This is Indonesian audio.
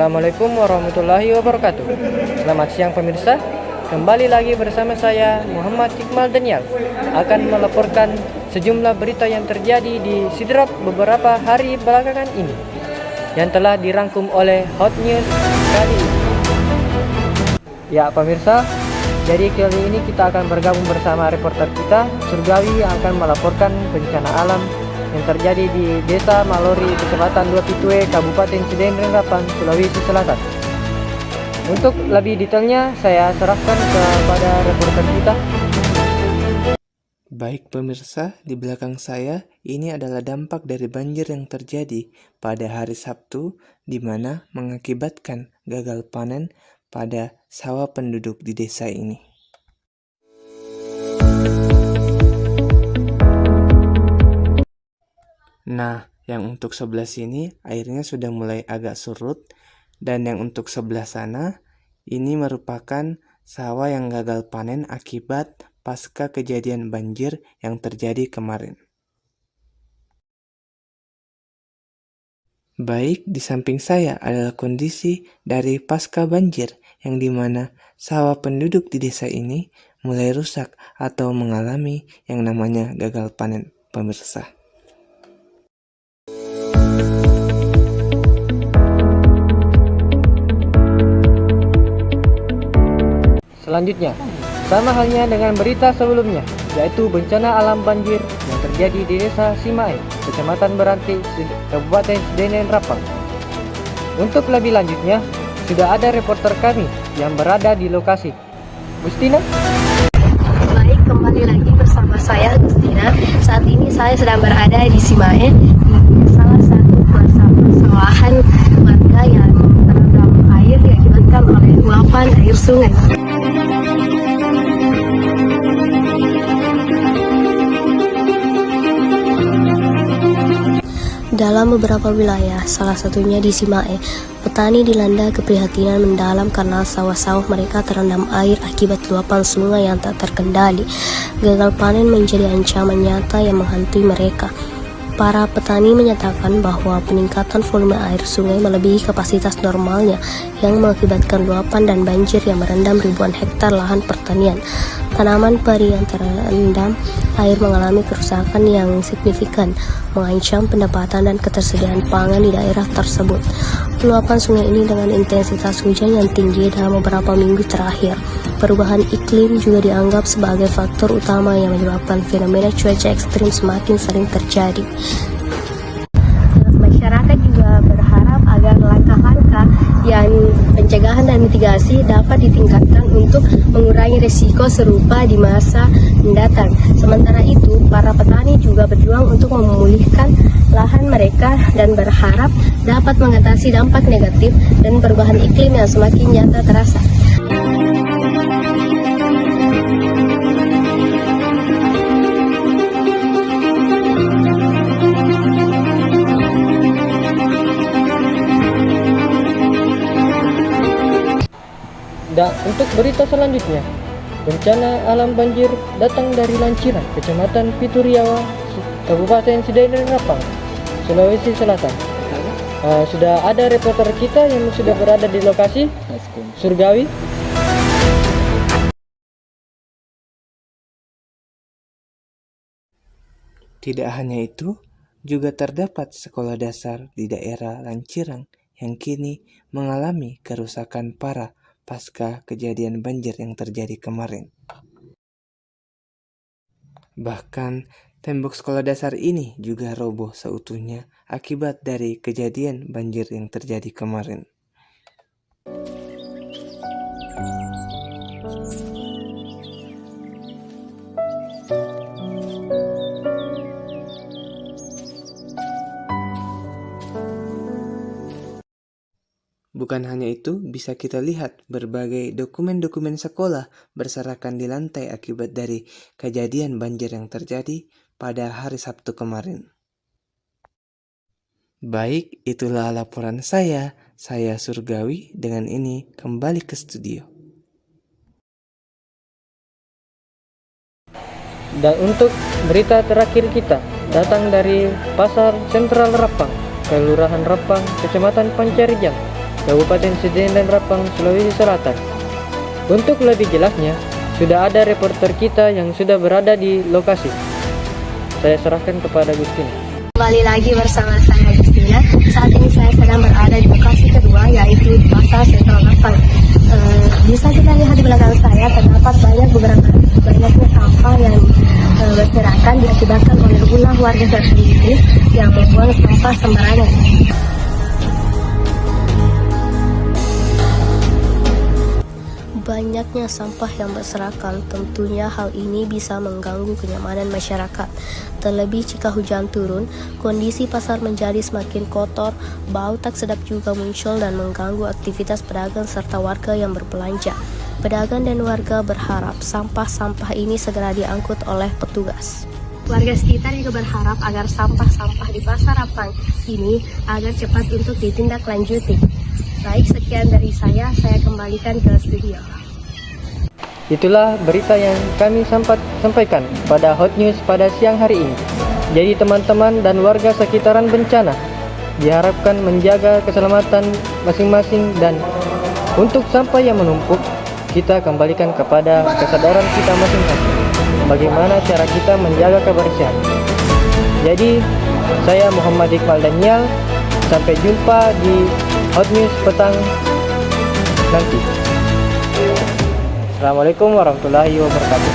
Assalamualaikum warahmatullahi wabarakatuh. Selamat siang pemirsa. Kembali lagi bersama saya Muhammad Iqmal Daniel akan melaporkan sejumlah berita yang terjadi di Sidrap beberapa hari belakangan ini yang telah dirangkum oleh Hot News kali ini. Ya pemirsa, jadi kali ini kita akan bergabung bersama reporter kita Surgawi yang akan melaporkan bencana alam yang terjadi di Desa Malori, Kecamatan Dua Pitue, Kabupaten Cidenren Rapang, Sulawesi Selatan. Untuk lebih detailnya saya serahkan kepada reporter kita. Baik pemirsa, di belakang saya ini adalah dampak dari banjir yang terjadi pada hari Sabtu, di mana mengakibatkan gagal panen pada sawah penduduk di desa ini. Nah, yang untuk sebelah sini airnya sudah mulai agak surut, dan yang untuk sebelah sana ini merupakan sawah yang gagal panen akibat pasca kejadian banjir yang terjadi kemarin. Baik, di samping saya adalah kondisi dari pasca banjir yang dimana sawah penduduk di desa ini mulai rusak atau mengalami yang namanya gagal panen pemirsa. Selanjutnya, sama halnya dengan berita sebelumnya, yaitu bencana alam banjir yang terjadi di Desa Simae, Kecamatan Beranti, Kabupaten Cidenren Rapang. Untuk lebih lanjutnya, sudah ada reporter kami yang berada di lokasi. Gustina? Baik, kembali lagi bersama saya Gustina. Saat ini saya sedang berada di Simae, di salah satu persawahan warga yang terendam air diakibatkan oleh luapan air sungai. Dalam beberapa wilayah, salah satunya di Simae, petani dilanda keprihatinan mendalam karena sawah-sawah mereka terendam air akibat luapan sungai yang tak terkendali. Gagal panen menjadi ancaman nyata yang menghantui mereka. Para petani menyatakan bahwa peningkatan volume air sungai melebihi kapasitas normalnya yang mengakibatkan luapan dan banjir yang merendam ribuan hektar lahan pertanian. Tanaman padi yang terendam air mengalami kerusakan yang signifikan, mengancam pendapatan dan ketersediaan pangan di daerah tersebut. Luapan sungai ini dengan intensitas hujan yang tinggi dalam beberapa minggu terakhir. Perubahan iklim juga dianggap sebagai faktor utama yang menyebabkan fenomena cuaca ekstrim semakin sering terjadi. Masyarakat juga berharap agar langkah-langkah yang pencegahan dan mitigasi dapat ditingkatkan untuk mengurangi risiko serupa di masa mendatang. Sementara itu, para petani juga berjuang untuk memulihkan lahan mereka dan berharap dapat mengatasi dampak negatif dan perubahan iklim yang semakin nyata terasa. Dan untuk berita selanjutnya, bencana alam banjir datang dari Lanciran, Kecamatan Pituriawa, Kabupaten Cidenren Rapang, Sulawesi Selatan. Sudah ada reporter kita yang sudah berada di lokasi, Surgawi. Tidak hanya itu, juga terdapat sekolah dasar di daerah Lanciran yang kini mengalami kerusakan parah pasca kejadian banjir yang terjadi kemarin. Bahkan, tembok sekolah dasar ini juga roboh seutuhnya akibat dari kejadian banjir yang terjadi kemarin. Bukan hanya itu, bisa kita lihat berbagai dokumen-dokumen sekolah berserakan di lantai akibat dari kejadian banjir yang terjadi pada hari Sabtu kemarin. Baik, itulah laporan saya Surgawi. Dengan ini kembali ke studio. Dan untuk berita terakhir kita datang dari Pasar Sentral Rapang, Kelurahan Rapang, Kecamatan Pancarijang, Kabupaten Seden dan Rapang, Sulawesi Selatan. Untuk lebih jelasnya, sudah ada reporter kita yang sudah berada di lokasi. Saya serahkan kepada Gustina. Kembali lagi bersama saya Justina. Saat ini saya sedang berada di lokasi kedua, yaitu di Pasar Sentral Rapang. Bisa kita lihat di belakang saya terdapat banyaknya sampah yang berserakan diakibatkan oleh ulah warga sendiri yang membuang sampah sembarangan. Banyaknya sampah yang berserakan, tentunya hal ini bisa mengganggu kenyamanan masyarakat. Terlebih jika hujan turun, kondisi pasar menjadi semakin kotor, bau tak sedap juga muncul dan mengganggu aktivitas pedagang serta warga yang berbelanja. Pedagang dan warga berharap sampah-sampah ini segera diangkut oleh petugas. Warga sekitar juga berharap agar sampah-sampah di Pasar Rapang ini agar cepat untuk ditindaklanjuti. Baik, sekian dari saya kembalikan ke studio. Itulah berita yang kami sampaikan pada Hot News pada siang hari ini. Jadi teman-teman dan warga sekitaran bencana diharapkan menjaga keselamatan masing-masing, dan untuk sampah yang menumpuk kita kembalikan kepada kesadaran kita masing-masing. Bagaimana cara kita menjaga kebersihan. Jadi saya Muhammad Iqbal Daniel. Sampai jumpa di Hot News petang nanti. Assalamualaikum warahmatullahi wabarakatuh.